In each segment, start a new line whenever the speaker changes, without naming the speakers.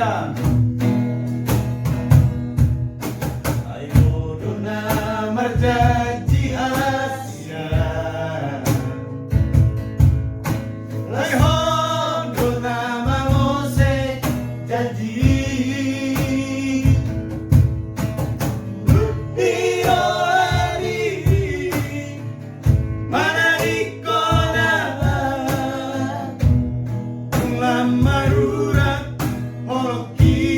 Asia. Ayo dona merjanji Asia. Ayo dona mangose janji. Iyo ari mana dikona lamarura hoki.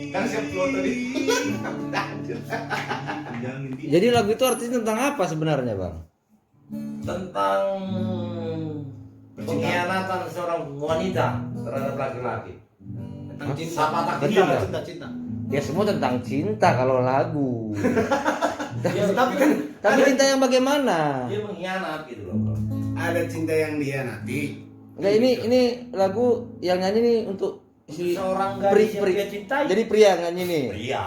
Kan siap foto di.
Jadi lagu itu artinya tentang apa sebenarnya, Bang?
Tentang pengkhianatan seorang wanita terhadap laki-laki.
Tentang cinta.
Sapatah
Betul,
dia.
Bang.
Cinta.
Ya semua tentang cinta kalau lagu.
Dia,
Tapi kan
Tapi cinta yang bagaimana?
dia mengkhianat gitu loh.
ada cinta yang dihianati.
Enggak, ini lagu yang nyanyi nih untuk si
Seorang gadis yang dia cintai.
Jadi pria nyanyi nih.
Pria.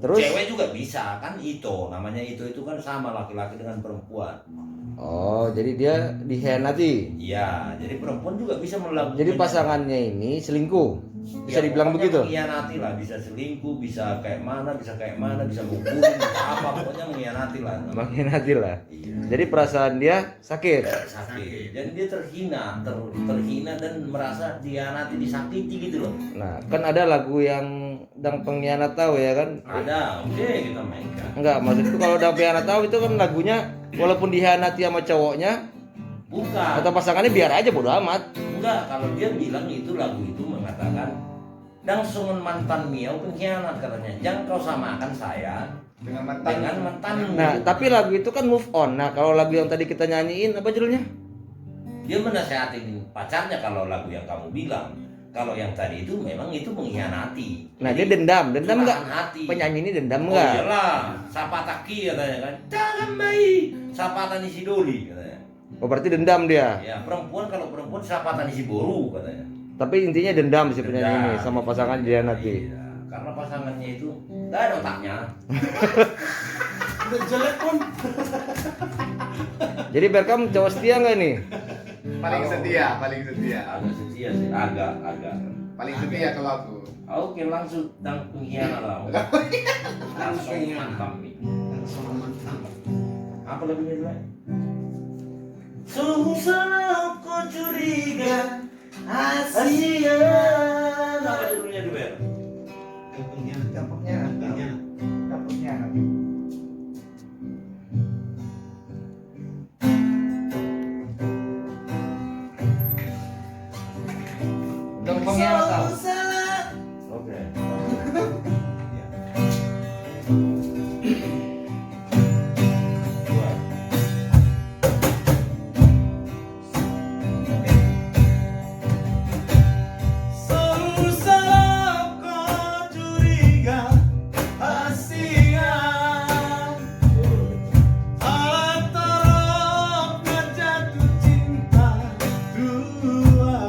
Terus
Cewek juga bisa kan itu namanya itu kan sama laki-laki dengan perempuan.
oh, jadi dia dikhianati.
Iya, jadi perempuan juga bisa melakukan.
Jadi pasangannya ini selingkuh. Bisa
Ya,
dibilang
pokoknya
begitu.
mengkhianati lah, bisa selingkuh, bisa kayak mana, bisa membunuh, bisa apa, pokoknya mengkhianati lah.
Mengkhianati lah.
Iya.
Jadi perasaan dia sakit.
Sakit. Dan dia terhina, terhina dan merasa dihianati, disakiti gitu loh.
Nah, kan ada lagu yang Dang Pengkhianat Tahu ya kan?
Ada, oke kita mainkan.
Enggak, maksudku kalau Dang Pengkhianat Tahu itu kan lagunya walaupun dikhianati sama cowoknya
Bukan.
atau pasangannya biar aja bodo amat.
Enggak, kalau dia bilang itu lagu itu mengatakan dang sungun mantan miau pengkhianat katanya. Jangan kau samakan saya
Dengan mantan.
dengan mantanmu.
Nah, tapi lagu itu kan move on. Nah, kalau lagu yang tadi kita nyanyiin apa judulnya?
Dia menasihatin pacarnya kalau lagu yang kamu bilang. Kalau yang tadi itu memang itu mengkhianati.
Nah,
Jadi,
dia dendam
curahan
enggak?
hati.
Penyanyi ini dendam
Oh
enggak?
iyalah, sapataki katanya kan. Jangan baik, sapatan isi doli katanya.
Oh, berarti dendam dia.
Ya, perempuan kalau perempuan sapatan isi boru katanya.
Tapi intinya dendam si penyanyi ini
Dendam.
sama pasangan dikhianati.
Iya, karena pasangannya itu enggak ada otaknya.
Udah jelek pun.
Jadi Berkam cowok setia nggak nih?
Paling setia, paling setia.
Agak setia sih, agak.
Paling setia kalau aku.
Oke, langsung tentang pengkhianat lah. Langsung mantap nih. Apa lagunya dulu? Sungguh salah kau curiga Asian. Apa judulnya dulu ya?
Dang Pengkhianat Tahu.
Oke. Dua.
Selalu salah kau curiga kasihan alat teroknya jatuh cinta dua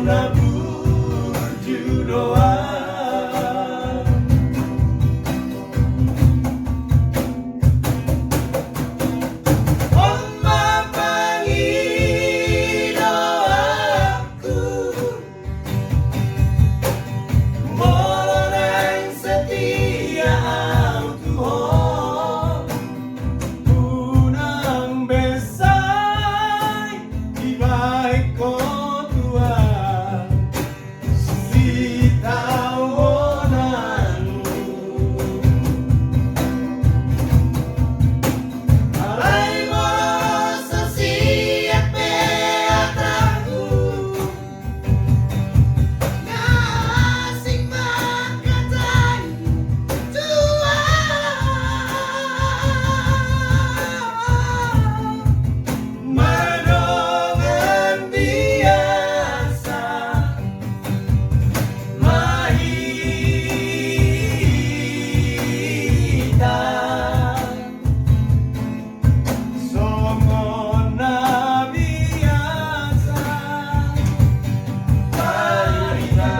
menabur doa. Oma panggil doaku, Molonang setia Tuhan, unang besai di baik kau Tuhan, si tahunan alai molo sesiap beataku, ngasing makatai Tuhan, madongan biasa mahita, songona biasa mahita,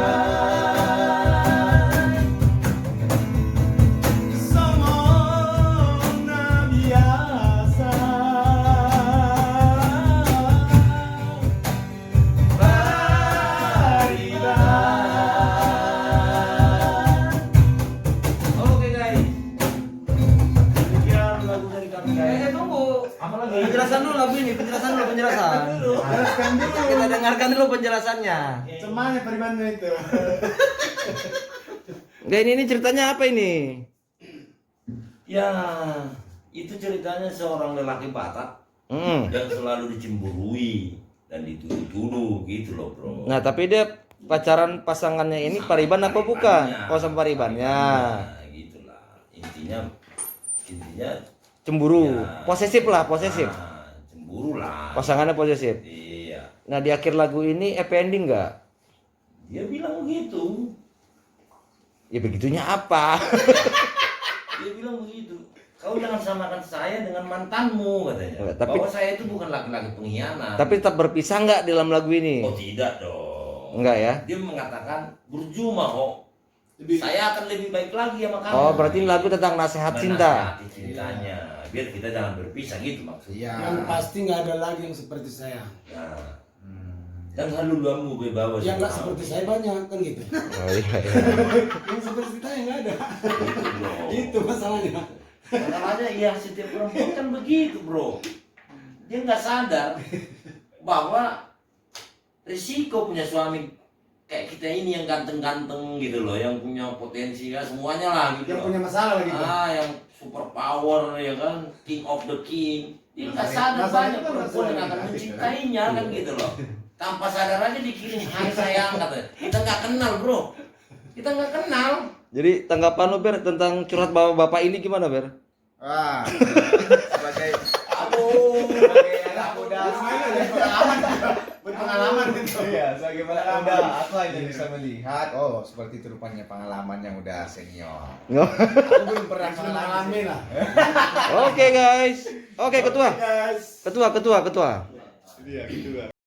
songona biasa
Oke guys. Sekian lagu dari kami guys.
Tunggu.
Apa lagi?
Penjelasan dulu lagu ini, penjelasan.
jelaskan dulu
Kita dengarkan dulu penjelasannya.
cemanya perimannya itu.
Enggak, ini ceritanya apa ini?
Ya, itu ceritanya seorang lelaki Batak
Hmm.
yang selalu dicemburui dan dituduh-tuduh gitu loh, bro.
Nah, tapi dia pacaran pasangannya ini Pariban apa bukan? Oh, sama Paribannya.
Gitulah. Intinya
Cemburu.
Ya.
Posesif lah, posesif.
Cemburu lah.
Pasangannya posesif.
Iya.
Nah, di akhir lagu ini happy ending enggak?
Dia bilang begitu.
Ya begitunya apa?
Dia bilang begitu. Kau jangan samakan saya dengan mantanmu katanya.
Oh, tapi-
Bahwa saya itu bukan laki-laki pengkhianat.
Tapi tetap berpisah enggak dalam lagu ini?
Oh tidak dong.
Enggak ya?
Dia mengatakan berjumah kok. Saya akan lebih baik lagi sama kamu.
Oh, berarti ini lagu tentang nasihat cinta.
Menasihati cintanya. Biar kita jangan berpisah gitu maksudnya.
Yang pasti nggak ada lagi yang seperti saya.
Nah. Dan halulamu bebawa.
Yang nggak seperti saya banyak kan gitu.
Oh iya iya.
Yang seperti saya nggak ada.
Bro.
Itu masalahnya.
Masalahnya ya setiap perempuan kan begitu bro. Dia nggak sadar bahwa risiko punya suami kayak kita ini yang ganteng-ganteng gitu loh, yang punya potensi ya semuanya lah gitu
Yang
loh.
punya masalah lagi.
Yang super power ya kan, king of the king. Dia nggak sadar
Masalahnya
banyak
kan
perempuan yang
masalah
akan
gitu,
mencintainya kan gitu loh. Tanpa sadar aja dikirim hai sayang katanya. Kita nggak kenal bro. Kita nggak kenal.
Jadi tanggapan lo Ber tentang curhat bapak ini gimana Ber?
Wah, sebagai
Aduh.
anak muda berpengalaman gitu. Iya, sebagaimana udah aku hanya bisa melihat, oh seperti itu rupanya pengalaman yang udah senior. Aku belum pernah
Mengalami lah.
Oke guys. Oke ketua.
Guys.
Ketua.
Iya, gitu.